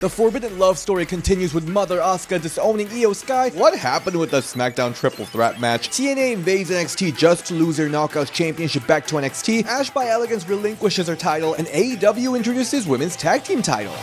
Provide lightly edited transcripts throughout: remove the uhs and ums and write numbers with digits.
The forbidden love story continues with Mother Asuka disowning Io Sky. What happened with the SmackDown triple threat match? TNA invades NXT just to lose their Knockouts Championship back to NXT. Ash by Elegance relinquishes her title, and AEW introduces women's tag team titles.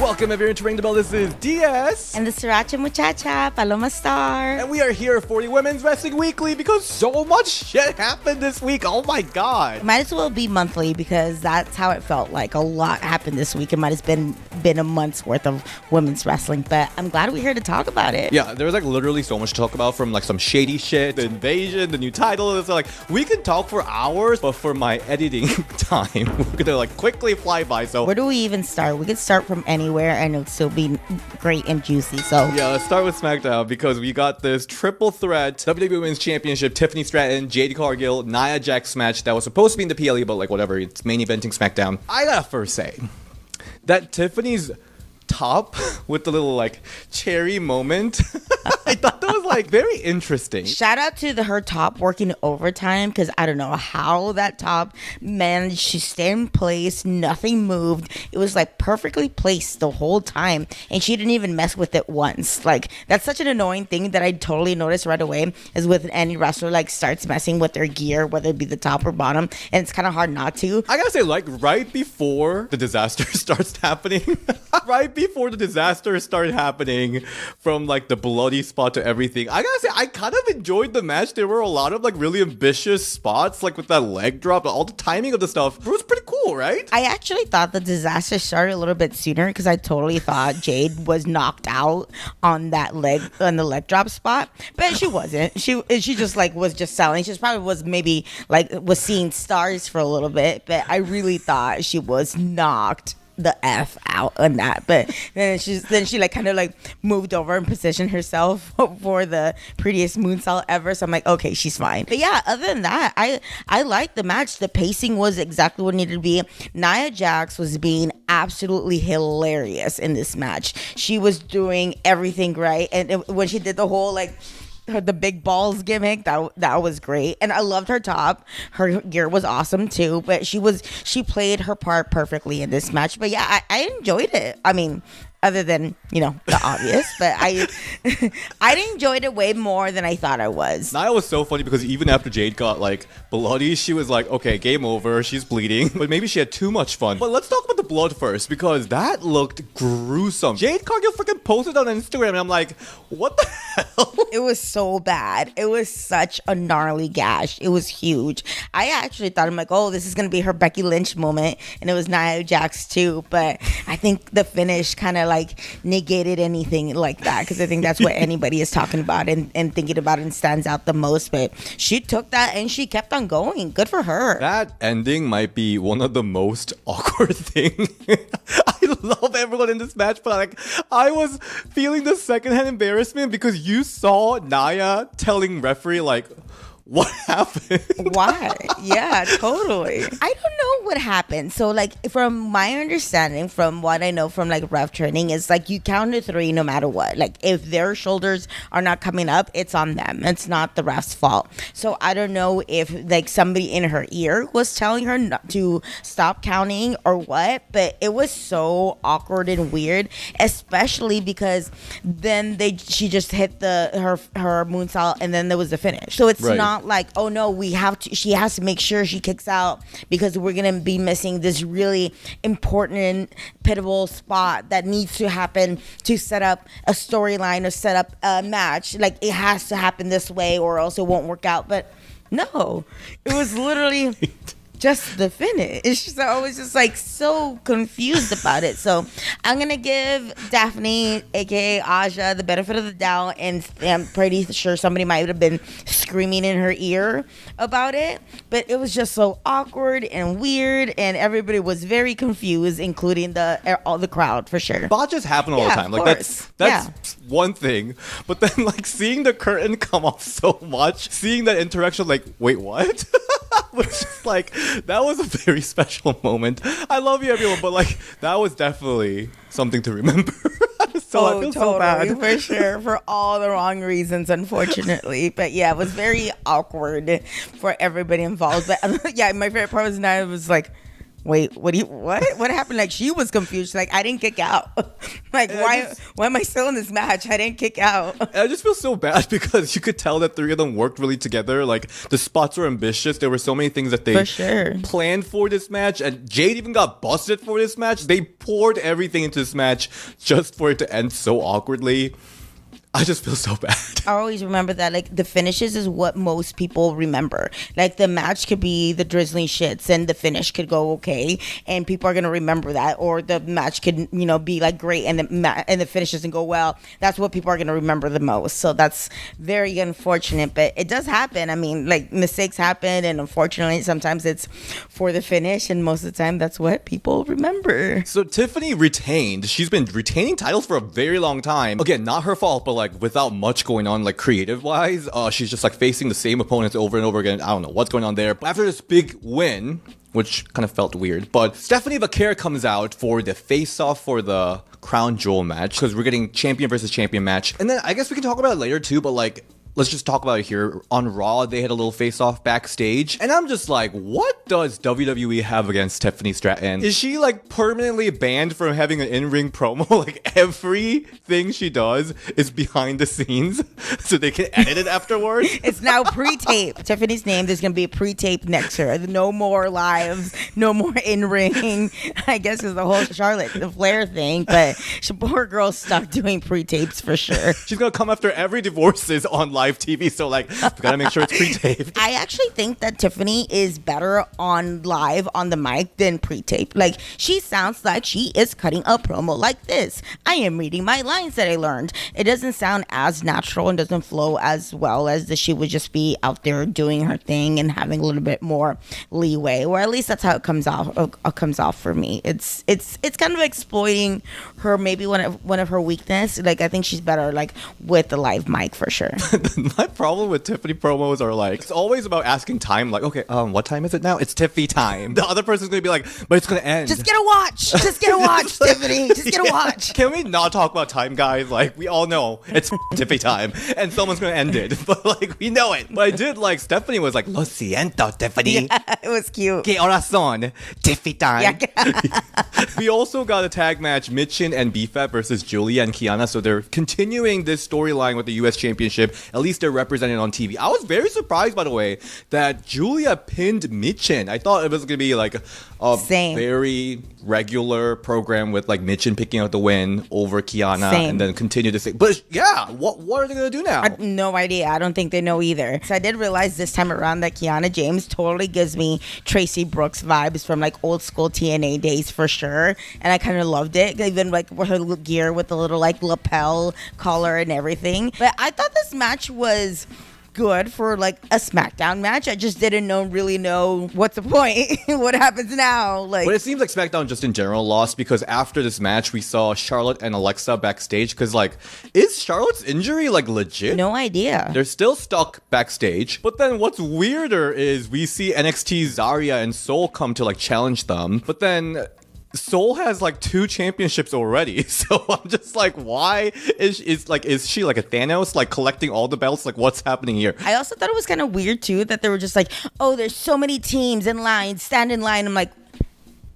Welcome everyone to Ring the Bell. This is DS. And the Sriracha Muchacha, Paloma Star. And we are here for the Women's Wrestling Weekly because so much shit happened this week. Oh my god. Might as well be monthly because that's how it felt like. A lot happened this week. It might have been a month's worth of women's wrestling, but I'm glad we're here to talk about it. Yeah, there was like literally so much to talk about, from like some shady shit, the invasion, the new title. It's like, we can talk for hours, but for my editing time, we're gonna like quickly fly by. So where do we even start? We could start from anywhere and it'll still be great and juicy. So yeah, let's start with SmackDown because we got this triple threat WWE Women's Championship, Tiffany Stratton, Jade, Cargill, Nia Jax match that was supposed to be in the PLE, but like whatever, it's main eventing SmackDown. I gotta first say that Tiffany's top with the little like cherry moment I thought that was like very interesting. Shout out to her top working overtime, because I don't know how that top managed to stay in place. Nothing moved. It was like perfectly placed the whole time, and she didn't even mess with it once. Like, that's such an annoying thing that I totally noticed right away, is with any wrestler like starts messing with their gear, whether it be the top or bottom, and it's kind of hard not to. I gotta say, like, right before the disaster starts happening from like the bloody spot to everything, I gotta say, I kind of enjoyed the match. There were a lot of like really ambitious spots, like with that leg drop, all the timing of the stuff. It was pretty cool, right? I actually thought the disaster started a little bit sooner, because I totally thought Jade was knocked out on the leg drop spot, but she wasn't. She just like was just selling. She probably was maybe like was seeing stars for a little bit, but I really thought she was knocked the F out on that. But then she like kind of like moved over and positioned herself for the prettiest moonsault ever. So I'm like, okay, she's fine. But yeah, other than that, I liked the match. The pacing was exactly what it needed to be. Nia Jax was being absolutely hilarious in this match. She was doing everything right. And when she did the whole like the big balls gimmick, that was great, and I loved her top. Her gear was awesome too, but she played her part perfectly in this match. But yeah, I enjoyed it. I mean, other than, you know, the obvious, but I enjoyed it way more than I thought I was. Nia was so funny because even after Jade got like bloody, she was like, okay, game over, she's bleeding, but maybe she had too much fun. But let's talk about the blood first, because that looked gruesome. Jade Cargill freaking posted on Instagram, and I'm like, what the hell? It was so bad. It was such a gnarly gash. It was huge. I actually thought, I'm like, oh, this is gonna be her Becky Lynch moment, and it was Nia Jax too, but I think the finish kind of like negated anything like that, because I think that's what anybody is talking about and thinking about and stands out the most. But she took that and she kept on going. Good for her. That ending might be one of the most awkward things. I love everyone in this match, but like, I was feeling the secondhand embarrassment because you saw Nia telling referee like, what happened? Why? Yeah, totally. I don't know what happened. So, like, from my understanding, from what I know from, like, ref training, is, like, you count to three no matter what. Like, if their shoulders are not coming up, it's on them. It's not the ref's fault. So, I don't know if, like, somebody in her ear was telling her not to stop counting or what, but it was so awkward and weird, especially because then she just hit her moonsault, and then there was the finish. So, it's not like, oh no, she has to make sure she kicks out because we're gonna be missing this really important pivotal spot that needs to happen to set up a storyline or set up a match. Like, it has to happen this way or else it won't work out. But no, it was literally just the finish. So I was just like so confused about it. So I'm gonna give Daphne, aka Aja, the benefit of the doubt, and I'm pretty sure somebody might have been screaming in her ear about it, but it was just so awkward and weird, and everybody was very confused, including all the crowd for sure. Botches happen all the time. Like, that's one thing, but then like seeing the curtain come off so much, seeing that interaction, like, wait, what? Was just like, that was a very special moment. I love you, everyone, but like, that was definitely something to remember. I feel totally, so bad. For sure, for all the wrong reasons, unfortunately. But yeah, it was very awkward for everybody involved. But yeah, my favorite part was now it was like, wait, what happened? Like, she was confused. Like, I didn't kick out. Like, why am I still in this match? I didn't kick out. I just feel so bad because you could tell that three of them worked really together. Like, the spots were ambitious. There were so many things that they planned for this match, and Jade even got busted for this match. They poured everything into this match just for it to end so awkwardly. I just feel so bad. I always remember that, like, the finishes is what most people remember. Like, the match could be the drizzling shits and the finish could go okay, and people are going to remember that. Or the match could, you know, be, like, great, and the finish doesn't go well. That's what people are going to remember the most. So that's very unfortunate, but it does happen. I mean, like, mistakes happen, and unfortunately, sometimes it's for the finish, and most of the time, that's what people remember. So Tiffany retained. She's been retaining titles for a very long time. Again, not her fault, but like without much going on, like creative wise, she's just like facing the same opponents over and over again. I don't know what's going on there. But after this big win, which kind of felt weird, but Stephanie Vaquer comes out for the face-off for the crown jewel match because we're getting champion versus champion match. And then I guess we can talk about it later too, but like, let's just talk about it here. On Raw, they had a little face-off backstage. And I'm just like, what does WWE have against Tiffany Stratton? Is she like permanently banned from having an in-ring promo? Like everything she does is behind the scenes so they can edit it afterwards? It's now pre-tape. Tiffany's name, there's going to be a pre-tape next to her. No more lives, no more in-ring. I guess it's the whole Charlotte, the Flair thing. But poor girl's stuck doing pre-tapes for sure. She's going to come after every divorces on live TV, so like we gotta make sure it's pre-taped. I actually think that Tiffany is better on live on the mic than pre-tape. Like, she sounds like she is cutting a promo like this. I am reading my lines that I learned. It doesn't sound as natural and doesn't flow as well as she would just be out there doing her thing and having a little bit more leeway, or at least that's how it comes off for me. It's kind of exploiting her, maybe one of her weakness. Like, I think she's better like with the live mic for sure. My problem with Tiffany promos are like, it's always about asking time. Like, okay, what time is it now? It's Tiffy time. The other person's gonna be like, but it's gonna end. Just get a watch. Just get a watch, Tiffany. Just get a watch. Can we not talk about time, guys? Like, we all know it's Tiffy time, and someone's gonna end it. But like, we know it. But I did like Stephanie was like, lo siento, Tiffany. Yeah, it was cute. Que horas son? Tiffy time. Yeah. We also got a tag match, Mitchin and BFAT versus Julia and Kiana. So they're continuing this storyline with the U.S. Championship. At least they're represented on TV. I was very surprised, by the way, that Julia pinned Mitchin. I thought it was going to be like a very regular program with like Mitchin picking out the win over Kiana and then continue to say, but yeah, what are they going to do now? No idea. I don't think they know either. So I did realize this time around that Kiana James totally gives me Tracy Brooks vibes from like old school TNA days for sure. And I kind of loved it. Even like with her gear with the little like lapel collar and everything. But I thought this match was good for like a SmackDown match. I just didn't really know what's the point. What happens now? Like, but it seems like SmackDown just in general lost because after this match we saw Charlotte and Alexa backstage because like, is Charlotte's injury like legit? No idea. They're still stuck backstage. But then what's weirder is we see NXT Zarya and Soul come to like challenge them. But then Soul has like 2 championships already, so I'm just like, why is she like a Thanos, like collecting all the belts? Like, what's happening here? I also thought it was kind of weird too that they were just like, oh, there's so many teams in line, stand in line. I'm like,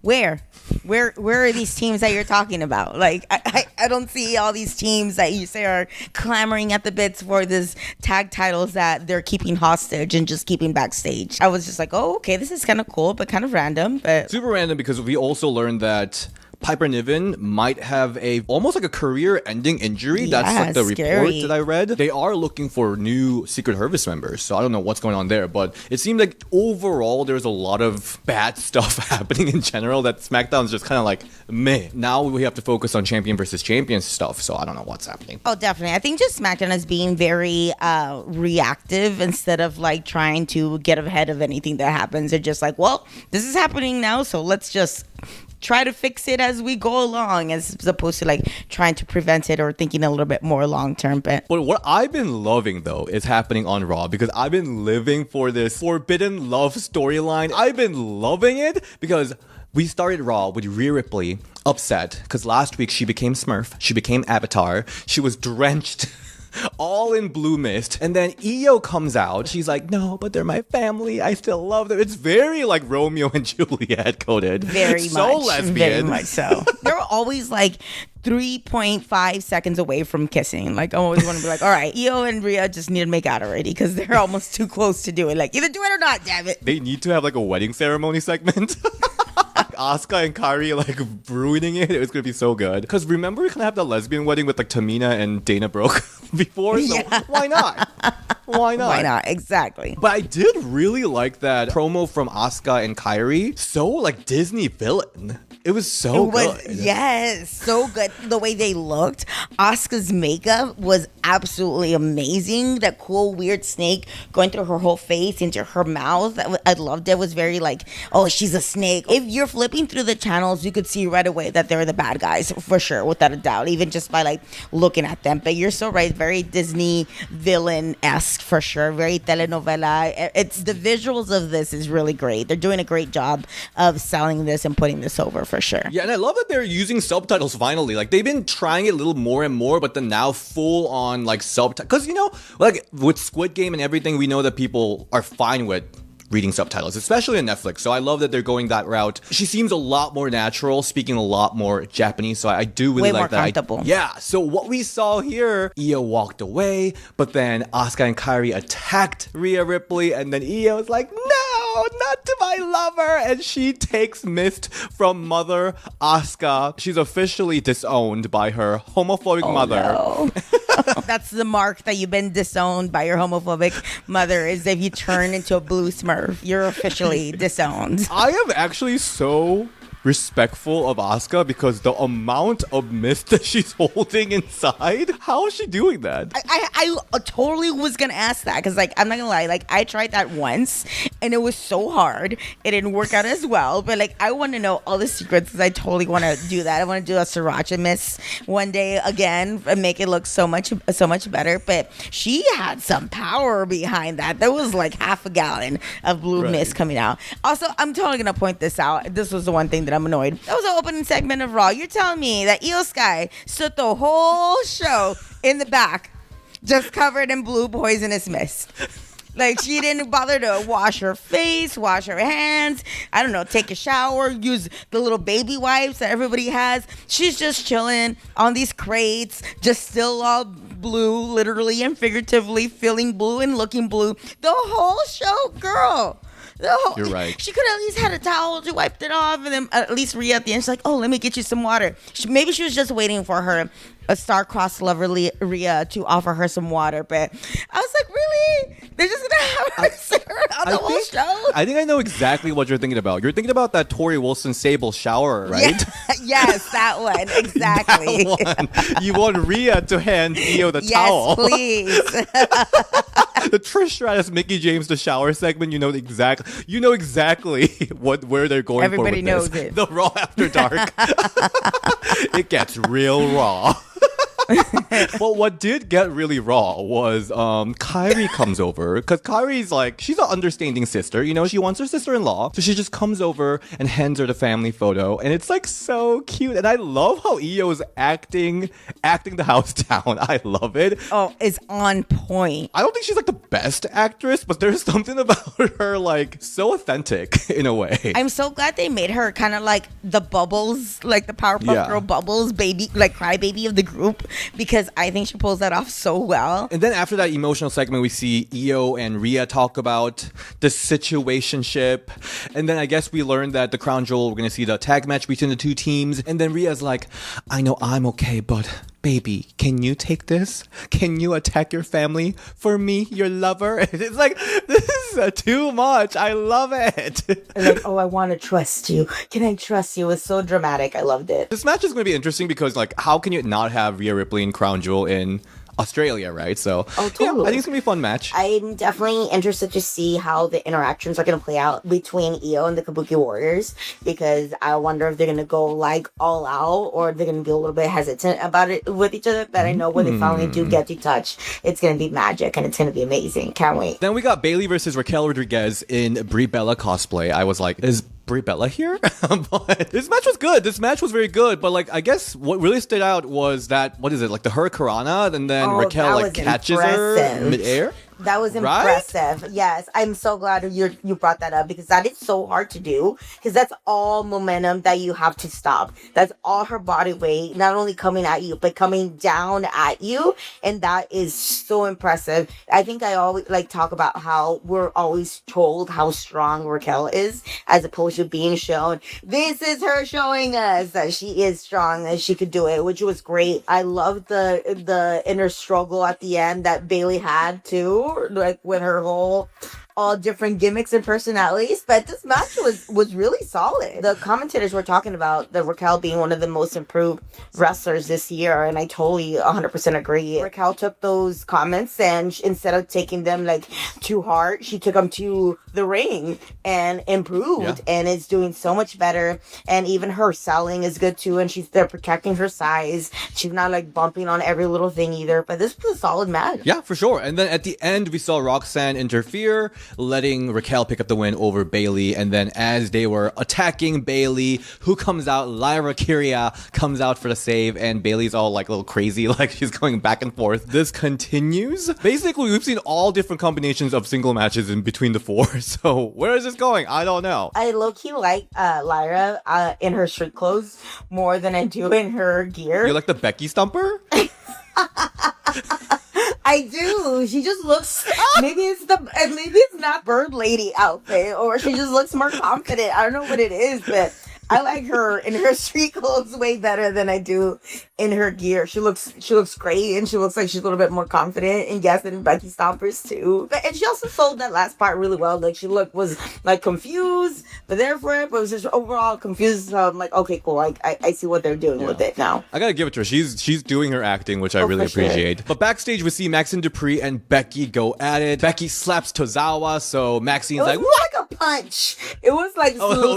where are these teams that you're talking about? Like, I don't see all these teams that you say are clamoring at the bits for this tag titles that they're keeping hostage and just keeping backstage. I was just like, oh, okay, this is kind of cool, but kind of random. But super random because we also learned that Piper Niven might have almost like a career-ending injury. Yeah, that's like the scary report that I read. They are looking for new Secret Service members, so I don't know what's going on there. But it seemed like overall there's a lot of bad stuff happening in general that SmackDown's just kind of like meh. Now we have to focus on champion versus champion stuff, so I don't know what's happening. Oh, definitely. I think just SmackDown is being very reactive instead of like trying to get ahead of anything that happens. They're just like, well, this is happening now, so let's just try to fix it as we go along, as opposed to like trying to prevent it or thinking a little bit more long term. But what I've been loving though is happening on Raw because I've been living for this forbidden love storyline. I've been loving it because we started Raw with Rhea Ripley upset because last week she became Smurf, she became Avatar, she was drenched all in blue mist. And then Io comes out. She's like, no, but they're my family. I still love them. It's very like Romeo and Juliet coded. Very so much. lesbian. Very much so. They're always like 3.5 seconds away from kissing. Like, I always want to be like, all right, Io and Rhea just need to make out already because they're almost too close to do it. Like, either do it or not, damn it. They need to have like a wedding ceremony segment. Asuka and Kairi like ruining it. It was gonna be so good. Because remember, we kind of have the lesbian wedding with like Tamina and Dana Brooke before. So why not? Why not? Why not? Exactly. But I did really like that promo from Asuka and Kairi. So like Disney villain. It was so good. Yes, so good. The way they looked. Asuka's makeup was absolutely amazing. That cool, weird snake going through her whole face, into her mouth. I loved it. It was very like, oh, she's a snake. If you're flipping through the channels, you could see right away that they're the bad guys, for sure, without a doubt, even just by like looking at them. But you're so right. Very Disney villain-esque, for sure. Very telenovela. It's the visuals of this is really great. They're doing a great job of selling this and putting this over, for sure. Yeah, and I love that they're using subtitles finally. Like, they've been trying it a little more and more, but then now full on like subtitles. Because, you know, like with Squid Game and everything, we know that people are fine with reading subtitles, especially on Netflix. So I love that they're going that route. She seems a lot more natural, speaking a lot more Japanese. So I do really way like more that. Comfortable. Yeah. So what we saw here, Io walked away, but then Asuka and Kairi attacked Rhea Ripley, and then Io was like, no, not to my lover. And she takes Mist from Mother Asuka. She's officially disowned by her homophobic mother. No. That's the mark that you've been disowned by your homophobic mother, is if you turn into a blue Smurf. You're officially disowned. I am actually so respectful of Asuka because the amount of mist that she's holding inside, how is she doing that? I totally was gonna ask that because, like, I'm not gonna lie, like, I tried that once and it was so hard. It didn't work out as well, but like, I want to know all the secrets because I totally want to do that. I want to do a sriracha mist one day again and make it look so much better. But she had some power behind that. There was like half a gallon of blue mist coming out. Also, I'm totally gonna point this out. This was the one thing that I'm annoyed. That was the opening segment of Raw. You're telling me that Io Sky stood the whole show in the back, just covered in blue poisonous mist. Like, she didn't bother to wash her face, wash her hands, I don't know, take a shower, use the little baby wipes that everybody has. She's just chilling on these crates, just still all blue, literally and figuratively, feeling blue and looking blue the whole show, girl. You're right. She could have at least had a towel. She wiped it off, and then at least Rhea at the end, she's like, "Oh, let me get you some water." Maybe she was just waiting for her, a star-crossed lover Rhea, to offer her some water. But I was like, really? They're just gonna have her sit around the whole show? I think I know exactly what you're thinking about. You're thinking about that Tori Wilson Sable shower, right? Yeah. Yes, that one exactly. That one. You want Rhea to hand Io the towel? Yes, please. The Trish Stratus, Mickey James, the shower segment. You know exactly where they're going. Everybody for with knows this. it. The Raw After Dark. It gets real raw. But what did get really raw was Kairi comes over, because Kairi's like, she's an understanding sister, you know, she wants her sister-in-law, so she just comes over and hands her the family photo, and it's like so cute. And I love how Io's acting the house down. I love it. Oh, it's on point. I don't think she's like the best actress, but there's something about her like so authentic in a way. I'm so glad they made her kind of like the Bubbles, like the Powerpuff Girl Bubbles baby, like crybaby of the group, because I think she pulls that off so well. And then after that emotional segment, we see Io and Rhea talk about the situationship. And then I guess we learned that the Crown Jewel, we're going to see the tag match between the two teams. And then Rhea's like, I know I'm okay, but baby, can you take this? Can you attack your family for me, your lover? It's like, this is too much. I love it. Like, oh, I want to trust you. Can I trust you? It was so dramatic. I loved it. This match is going to be interesting because, like, how can you not have Rhea Ripley and Crown Jewel in Australia, right? So, totally. Yeah, I think it's going to be a fun match. I'm definitely interested to see how the interactions are going to play out between Io and the Kabuki Warriors, because I wonder if they're going to go like all out or they're going to be a little bit hesitant about it with each other. But I know when they finally do get to touch, it's going to be magic and it's going to be amazing. Can't wait. Then we got Bayley versus Raquel Rodriguez in Brie Bella cosplay. I was like, is Brie Bella here. But this match was good. This match was very good. But like, I guess what really stood out was that, what is it, like the Hurricanrana, and then Raquel like catches her midair. That was impressive. Right? Yes, I'm so glad you brought that up because that is so hard to do because that's all momentum that you have to stop. That's all her body weight, not only coming at you, but coming down at you. And that is so impressive. I think I always like talk about how we're always told how strong Raquel is as opposed to being shown. This is her showing us that she is strong, that she could do it, which was great. I love the inner struggle at the end that Bayley had too. Like with her whole all different gimmicks and personalities, but this match was really solid. The commentators were talking about the Raquel being one of the most improved wrestlers this year, and I totally 100% agree. Raquel took those comments and instead of taking them like too hard, she took them to the ring and improved, and is doing so much better. And even her selling is good too, and they're protecting her size. She's not like bumping on every little thing either. But this was a solid match. Yeah, for sure. And then at the end, we saw Roxanne interfere, letting Raquel pick up the win over Bayley. And then as they were attacking Bayley, who comes out? Lyra Kyria comes out for the save, and Bayley's all like a little crazy, like she's going back and forth. This continues. Basically, we've seen all different combinations of single matches in between the four. So where is this going? I don't know. I low-key like Lyra in her street clothes more than I do in her gear. You like the Becky Stumper? I do. She just looks. Maybe it's not Bird Lady outfit, or she just looks more confident. I don't know what it is, but I like her in her street clothes way better than I do in her gear. She looks great, and she looks like she's a little bit more confident. And yes, in Becky Stompers too. And she also sold that last part really well. Like she was like confused, but there for it. But was just overall confused. So I'm like, okay, cool. I see what they're doing with it now. I gotta give it to her. She's doing her acting, which I really appreciate. Sure. But backstage, we see Maxine Dupree and Becky go at it. Becky slaps Tozawa, so Maxine's like, what? Like a punch. It was like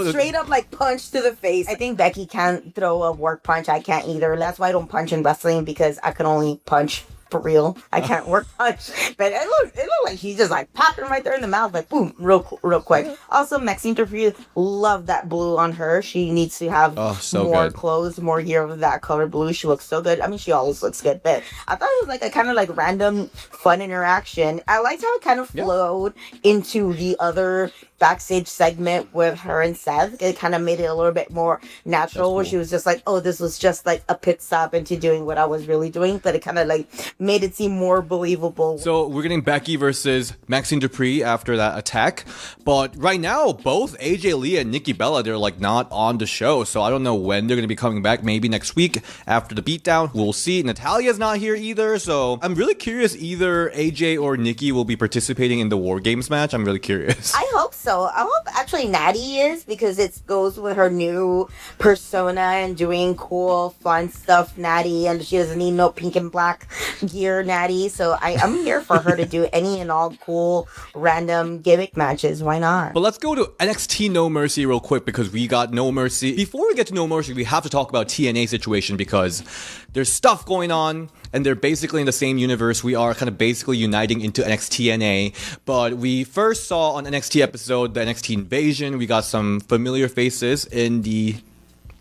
straight up like punch to the face. I think Becky can't throw a work punch. I can't either. That's why I don't punch in wrestling, because I can only punch for real. I can't work punch. But it looked like she just like popped him right there in the mouth, like boom, real quick. Also, Maxine Dupree, love that blue on her. She needs to have more clothes, more gear of that color blue. She looks so good. I mean, she always looks good, but I thought it was like a kind of like random fun interaction. I liked how it kind of flowed into the other backstage segment with her and Seth. It kind of made it a little bit more natural, where she was just like, oh, this was just like a pit stop into doing what I was really doing, but it kind of like made it seem more believable. So we're getting Becky versus Maxine Dupree after that attack, but right now both AJ Lee and Nikki Bella, they're like not on the show, so I don't know when they're going to be coming back. Maybe next week after the beatdown, we'll see. Natalia's not here either, so I'm really curious either AJ or Nikki will be participating in the War Games match. I'm really curious. I hope so. I hope actually Natty is, because it goes with her new persona and doing cool, fun stuff, Natty, and she doesn't need no pink and black gear, Natty. So I'm here for her to do any and all cool, random gimmick matches. Why not? But let's go to NXT No Mercy real quick, because we got No Mercy. Before we get to No Mercy, we have to talk about TNA situation, because there's stuff going on, and they're basically in the same universe. We are kind of basically uniting into NXT TNA. But we first saw on NXT episode the NXT Invasion. We got some familiar faces in the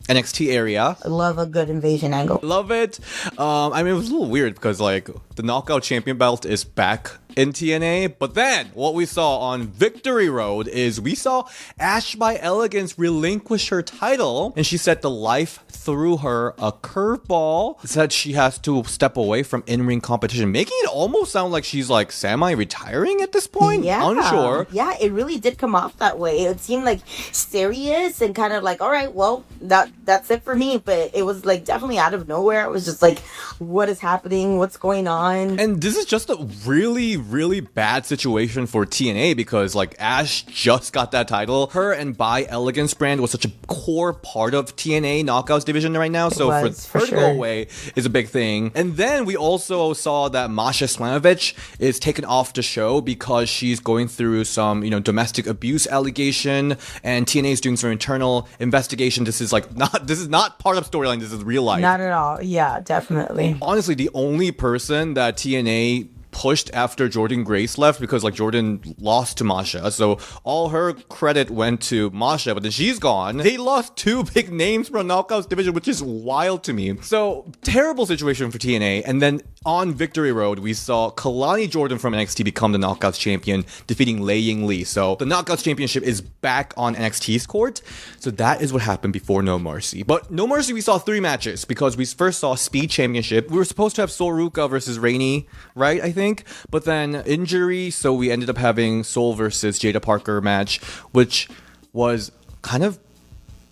NXT area. I love a good invasion angle. Love it. I mean, it was a little weird because like the Knockout Champion belt is back in TNA, but then what we saw on Victory Road is we saw Ash by Elegance relinquish her title, and she said the life threw her a curveball, said she has to step away from in-ring competition, making it almost sound like she's like semi-retiring at this point. Yeah. Unsure. Yeah, it really did come off that way. It seemed like serious and kind of like, all right, well, that's it for me, but it was like definitely out of nowhere. It was just like, what is happening? What's going on? And this is just a really bad situation for TNA, because like Ash just got that title. Her and By Elegance brand was such a core part of TNA Knockouts division right now, so for her to go away is a big thing. And then we also saw that Masha Slamovich is taken off the show because she's going through some, domestic abuse allegation, and TNA is doing some internal investigation. This is not part of storyline. This is real life. Not at all. Yeah, definitely. Honestly, the only person that TNA pushed after Jordynne Grace left because like Jordynne lost to Masha. So all her credit went to Masha, but then she's gone. They lost 2 big names from a Knockouts division, which is wild to me. So terrible situation for TNA. And then on Victory Road, we saw Kalani Jordan from NXT become the Knockouts champion, defeating Lei Ying Lee. So the Knockouts championship is back on NXT's court. So that is what happened before No Mercy. But No Mercy, we saw 3 matches because we first saw Speed Championship. We were supposed to have Sol Ruka versus Rainey, right? I think. But then injury, so we ended up having Sol versus Jada Parker match, which was kind of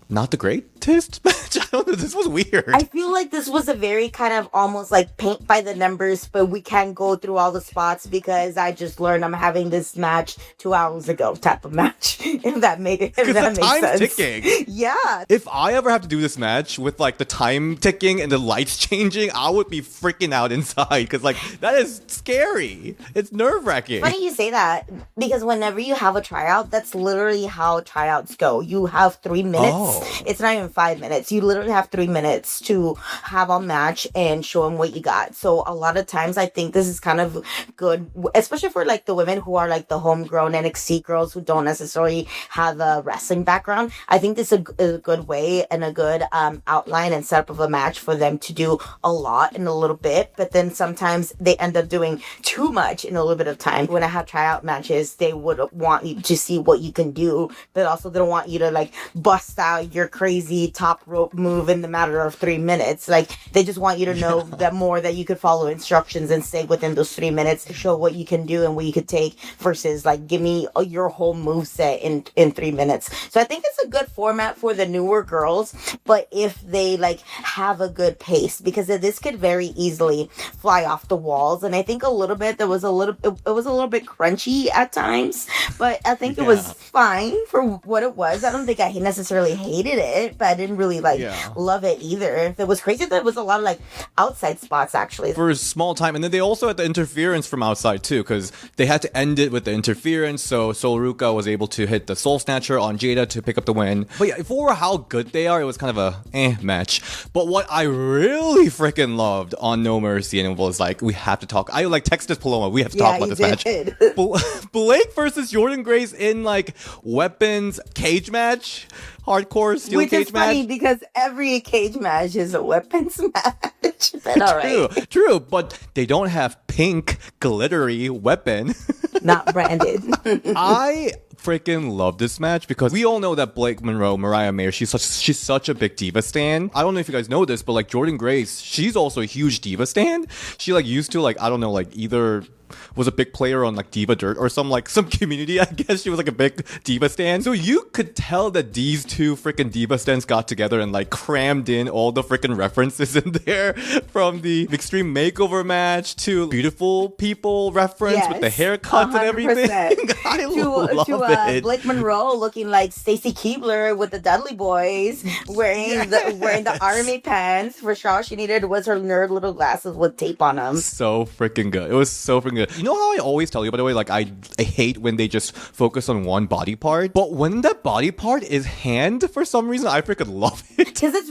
not the greatest match. I don't know. This was weird. I feel like this was a very kind of almost like paint by the numbers, but we can't go through all the spots because I just learned I'm having this match 2 hours ago type of match. If that makes sense. Ticking. Yeah. If I ever have to do this match with like the time ticking and the lights changing, I would be freaking out inside because like that is scary. It's nerve-wracking. Funny you say that because whenever you have a tryout, that's literally how tryouts go. You have 3 minutes. Oh. It's not even 5 minutes. You literally have 3 minutes to have a match and show them what you got. So a lot of times I think this is kind of good, especially for like the women who are like the homegrown NXT girls who don't necessarily have a wrestling background. I think this is a good way and a good outline and setup of a match for them to do a lot in a little bit. But then sometimes they end up doing too much in a little bit of time. When I have tryout matches, they would want you to see what you can do, but also they don't want you to like bust out your crazy top rope move in the matter of 3 minutes. Like they just want you to know that more that you could follow instructions and stay within those 3 minutes to show what you can do and what you could take versus like give me your whole move set in 3 minutes. So I think it's a good format for the newer girls, but if they like have a good pace, because this could very easily fly off the walls. And I think a little bit it was a little bit crunchy at times, but I think it was fine for what it was. I don't think I necessarily hated it, but I didn't really love it either. It was crazy that there was a lot of like outside spots actually for a small time, and then they also had the interference from outside too, because they had to end it with the interference. So Sol Ruka was able to hit the Soul Snatcher on Jada to pick up the win. But yeah, for how good they are, it was kind of a match. But what I really freaking loved on No Mercy, and it was like we have to talk. I like texted Paloma. We have to talk about this match. Blake versus Jordynne Grace in like weapons cage match. Hardcore steel Which cage is match. funny because every cage match is a weapons match. But all right. True, but they don't have pink glittery weapon. Not branded. I freaking love this match because we all know that Blake Monroe, Mariah Mayer, she's such a big diva stan. I don't know if you guys know this, but like Jordynne Grace, she's also a huge diva stan. She like used to like, I don't know, like either was a big player on like Diva Dirt or some community. I guess she was like a big diva stan. So you could tell that these two freaking diva stans got together and like crammed in all the freaking references in there, from the Extreme Makeover match to Beautiful People reference with the haircuts 100%. And everything. I love it. Blake Monroe looking like Stacy Keibler with the Dudley Boys, wearing the army pants. For sure, all she needed was her nerd little glasses with tape on them. So freaking good. It was so freaking good. You know how I always tell you, by the way, like I hate when they just focus on one body part, but when that body part is hand, for some reason I freaking love it. Because it's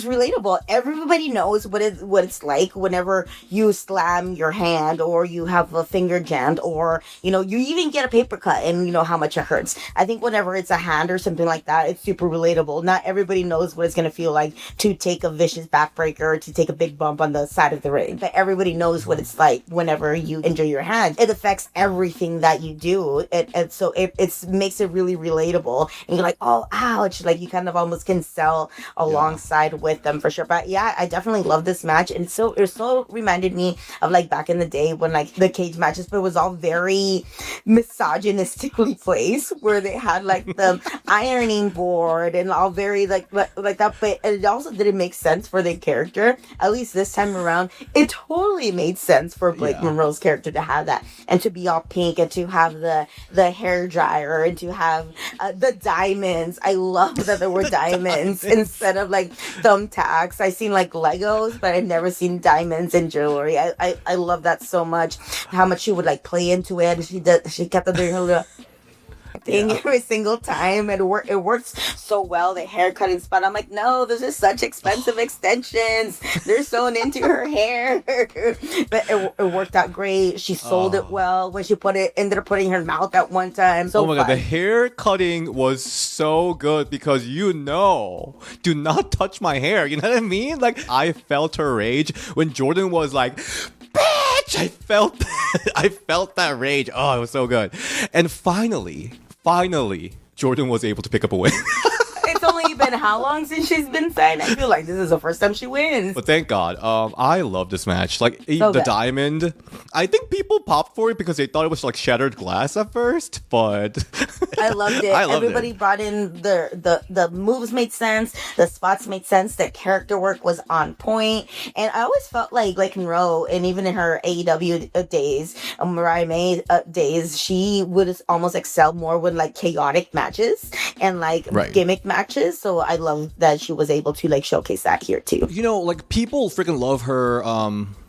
relatable. Everybody knows what it's like whenever you slam your hand or you have a finger jammed or you even get a paper cut and you know how much it hurts. I think whenever it's a hand or something like that, it's super relatable. Not everybody knows what it's gonna feel like to take a vicious backbreaker or to take a big bump on the side of the ring, but everybody knows what it's like whenever you injure your hand. It affects everything that you do, so it makes it really relatable, and you're like, oh ouch, like you kind of almost can sell alongside with them for sure. But yeah, I definitely love this match, and it so reminded me of like back in the day when like the cage matches, but it was all very misogynistically placed, where they had like the ironing board and all very like that, but it also didn't make sense for the character. At least this time around, it totally made sense for Blake Monroe's character to have that, and to be all pink, and to have the hair dryer, and to have the diamonds. I love that there were diamonds instead of like thumbtacks. I seen like Legos, but I've never seen diamonds in jewelry. I love that so much. How much she would like play into it. She kept on doing her little thing every single time. It works so well. The hair cutting spot. I'm like, no, those are such expensive extensions. They're sewn into her hair. But it worked out great. She sold it well when she ended up putting her mouth at one time. So oh my god, the hair cutting was so good because do not touch my hair. You know what I mean? Like, I felt her rage when Jordynne was like, bitch! I felt that rage. Oh, it was so good. And finally, Jordynne was able to pick up a win. It's only been how long since she's been signed? I feel like this is the first time she wins. But thank God. I love this match. Like, So the good. diamond. I think people popped for it because they thought it was like shattered glass at first, but I loved it. Everybody brought in the moves made sense, the spots made sense, the character work was on point, and I always felt like Monroe, and even in her AEW days, Mariah May days, she would almost excel more with like chaotic matches and like gimmick matches. So I love that she was able to like showcase that here too. You know, like, people freaking love her.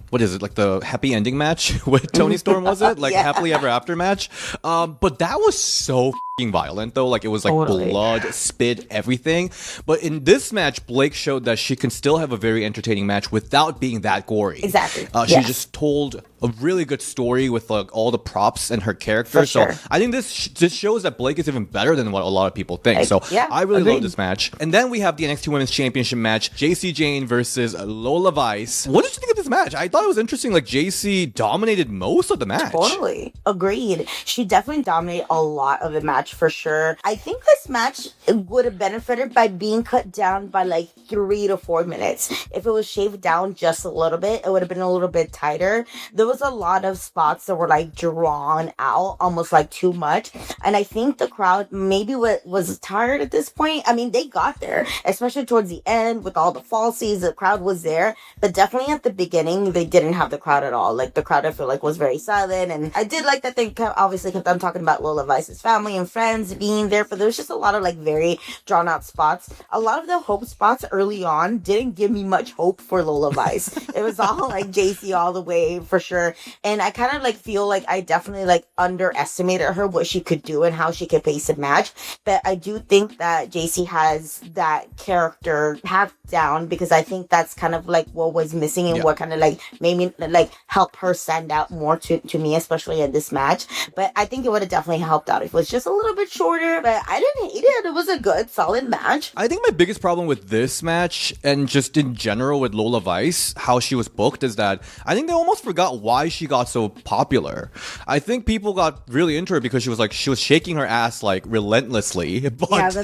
What is it, like the happy ending match with Toni Storm, was it? Like, happily ever after match. But that was so f***ing violent, though. Like, it was like blood, spit, everything. But in this match, Blake showed that she can still have a very entertaining match without being that gory. Exactly. She just told a really good story with like all the props and her character. So I think this shows that Blake is even better than what a lot of people think. I really love this match. And then we have the NXT Women's Championship match, JC Jane versus Lola Vice. What did you think of this match? I thought it was interesting. Like, JC dominated most of the match. Totally. Agreed. She definitely dominated a lot of the match for sure. I think this match would have benefited by being cut down by like 3 to 4 minutes. If it was shaved down just a little bit, it would have been a little bit tighter. There was a lot of spots that were like drawn out, almost like too much. And I think the crowd maybe was tired at this point. I mean, they got there, especially towards the end with all the falsies. The crowd was there, but definitely at the beginning, they didn't have the crowd at all. Like, the crowd, I feel like, was very silent. And I did like that they obviously kept on talking about Lola Vice's family and friends being there, but there was just a lot of like very drawn out spots. A lot of the hope spots early on didn't give me much hope for Lola Vice. It was all like JC all the way for sure. And I kind of like feel like I definitely like underestimated her, what she could do and how she could pace a match. But I do think that JC has that character half down, because I think that's kind of like what was missing and what kind of like made me like help her stand out more to me, especially in this match. But I think it would have definitely helped out if it was just a little bit shorter, but I didn't hate it. It was a good, solid match. I think my biggest problem with this match, and just in general with Lola Vice, how she was booked, is that I think they almost forgot why she got so popular. I think people got really into her because she was shaking her ass like relentlessly, but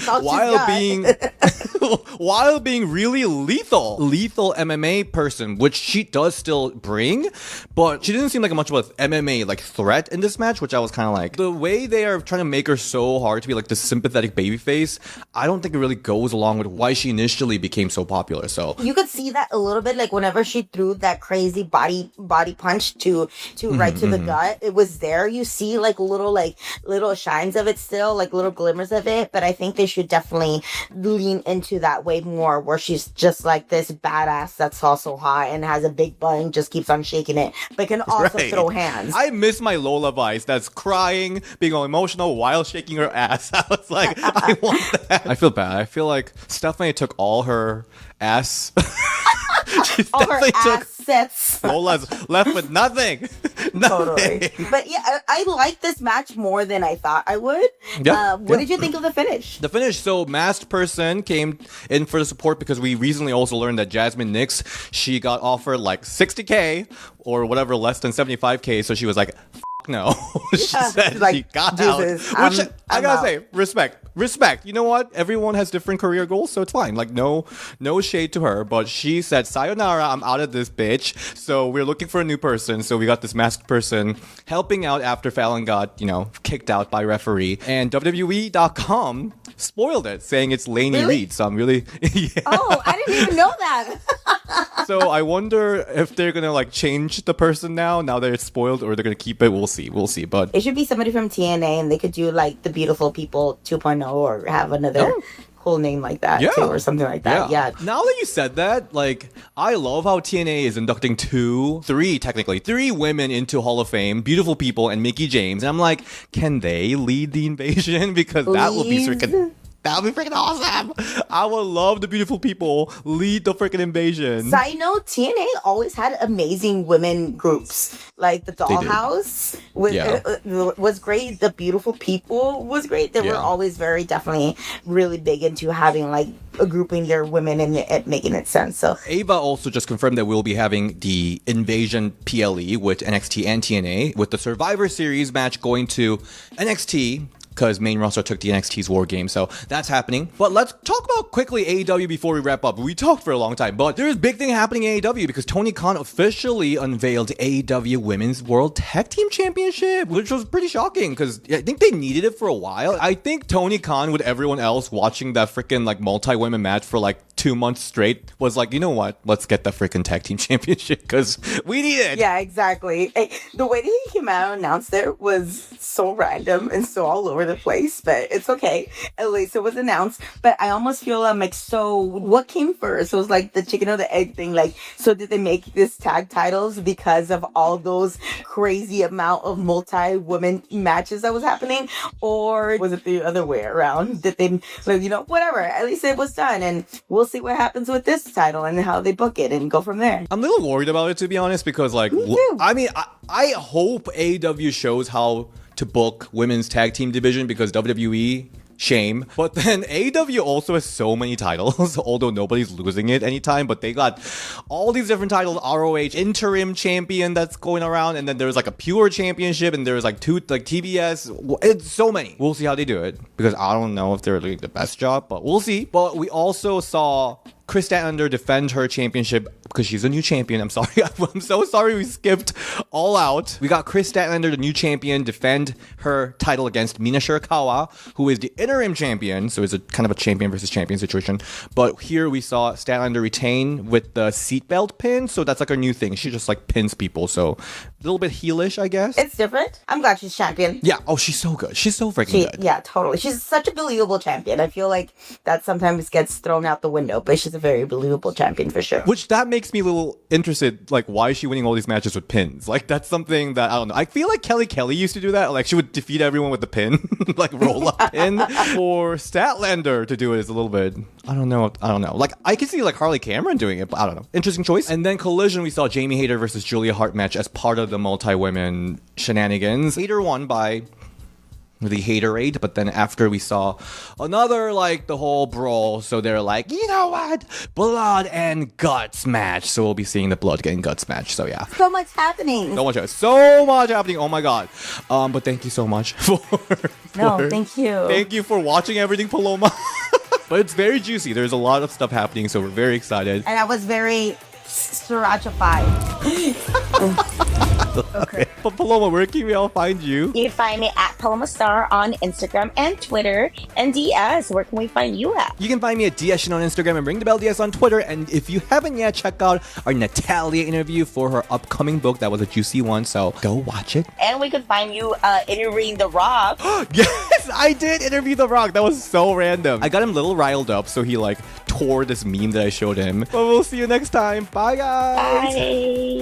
while being really lethal MMA person, which she does still bring, but she didn't seem like much of an MMA like threat in this match, which I was kind of like, the way they are trying to make her so hard to be like the sympathetic babyface, I don't think it really goes along with why she initially became so popular. So you could see that a little bit, like whenever she threw that crazy body punch to right to the gut, it was there. You see like little shines of it still, like little glimmers of it, but I think they should definitely lean into that way more, where she's just like this badass that's also hot and has a big butt and just keeps on shaking it, but can also throw hands. I miss my Lola Vice that's crying, being all emotional while shaking her ass. I was like, I want that. I feel bad. I feel like Stephanie took all her ass. All her assets. Lola's left with nothing. Totally. But yeah, I like this match more than I thought I would. What did you think of the finish? The finish, so Masked Person came in for the support because we recently also learned that Jasmine Nix, she got offered like 60K or whatever, less than 75K, so she was like, no. She said like, she got out. Which I gotta say, respect. You know what? Everyone has different career goals, so it's fine. Like, no shade to her, but she said, sayonara, I'm out of this bitch. So we're looking for a new person. So we got this Masked Person helping out after Fallon got, kicked out by referee. And WWE.com spoiled it, saying it's Lainey Reed. So I'm really Oh, I didn't even know that. So I wonder if they're gonna like change the person now that it's spoiled, or they're gonna keep it. We'll see. But it should be somebody from TNA, and they could do like the Beautiful People 2.0, or have another cool name like that too, or something like that. Yeah. Now that you said that, like, I love how TNA is inducting three women into Hall of Fame, beautiful people, and Mickie James. And I'm like, can they lead the invasion? Because that would be freaking. That would be freaking awesome. I would love the beautiful people lead the freaking invasion. Side note, TNA always had amazing women groups. Like the Dollhouse was great. The beautiful people was great. They were always definitely really big into having like a grouping their women and making it sense. So Ava also just confirmed that we'll be having the Invasion PLE with NXT and TNA, with the Survivor Series match going to NXT, because main roster took the NXT's War Game, so that's happening. But let's talk about quickly AEW before we wrap up. We talked for a long time, but there's a big thing happening in AEW because Tony Khan officially unveiled AEW Women's World Tag Team Championship, which was pretty shocking because I think they needed it for a while. I think Tony Khan, with everyone else watching that freaking like multi-women match for like 2 months straight, was like, you know what? Let's get the freaking tag team championship because we need it. Yeah, exactly. The way that he came out and announced it was so random and so all over the place, but it's okay. At least it was announced. But I almost feel I'm like, so what came first? It was like the chicken or the egg thing. Like, so did they make this tag titles because of all those crazy amount of multi-women matches that was happening? Or was it the other way around? Did they, like, you know, whatever. At least it was done. And we'll see what happens with this title and how they book it and go from there. I'm a little worried about it, to be honest, because like, I mean, I hope AEW shows how to book women's tag team division, because WWE, shame. But then AEW also has so many titles, although nobody's losing it anytime, but they got all these different titles. ROH interim champion that's going around, and then there's like a pure championship, and there's like two, like TBS. It's so many. We'll see how they do it, because I don't know if they're doing the best job, but we'll see. But we also saw Chris Statlander defend her championship because she's a new champion. I'm sorry. I'm so sorry we skipped All Out. We got Chris Statlander, the new champion, defend her title against Mina Shirakawa, who is the interim champion. So it's a kind of a champion versus champion situation. But here we saw Statlander retain with the seatbelt pin. So that's like her new thing. She just like pins people. So a little bit heelish, I guess. It's different. I'm glad she's champion. Yeah. Oh, she's so good. She's so freaking good. Yeah, totally. She's such a believable champion. I feel like that sometimes gets thrown out the window, but she's a very believable champion for sure. Which that makes me a little interested, like, why is she winning all these matches with pins? Like, that's something that, I don't know. I feel like Kelly used to do that. Like, she would defeat everyone with the pin, like, roll up pin. For Statlander to do it is a little bit, I don't know. Like, I could see, like, Harley Cameron doing it, but I don't know. Interesting choice. And then Collision, we saw Jamie Hayter versus Julia Hart match as part of the multi-women shenanigans. Hayter won by the haterade, but then after we saw another, like, the whole brawl, so they're like, you know what, blood and guts match. So we'll be seeing the blood and guts match. So yeah, so much happening. So much happening. Oh my god. But thank you so much thank you for watching everything, Paloma. But it's very juicy. There's a lot of stuff happening, so we're very excited. And I was very sriracha-fied. Okay. But Paloma, where can we all find you? You can find me at Paloma Star on Instagram and Twitter. And DS, where can we find you at? You can find me at DSN on Instagram and Ring the Bell DS on Twitter. And if you haven't yet, check out our Natalia interview for her upcoming book. That was a juicy one, so go watch it. And we can find you interviewing The Rock. Yes, I did interview The Rock. That was so random. I got him a little riled up, so he like tore this meme that I showed him. But we'll see you next time. Bye, guys. Bye.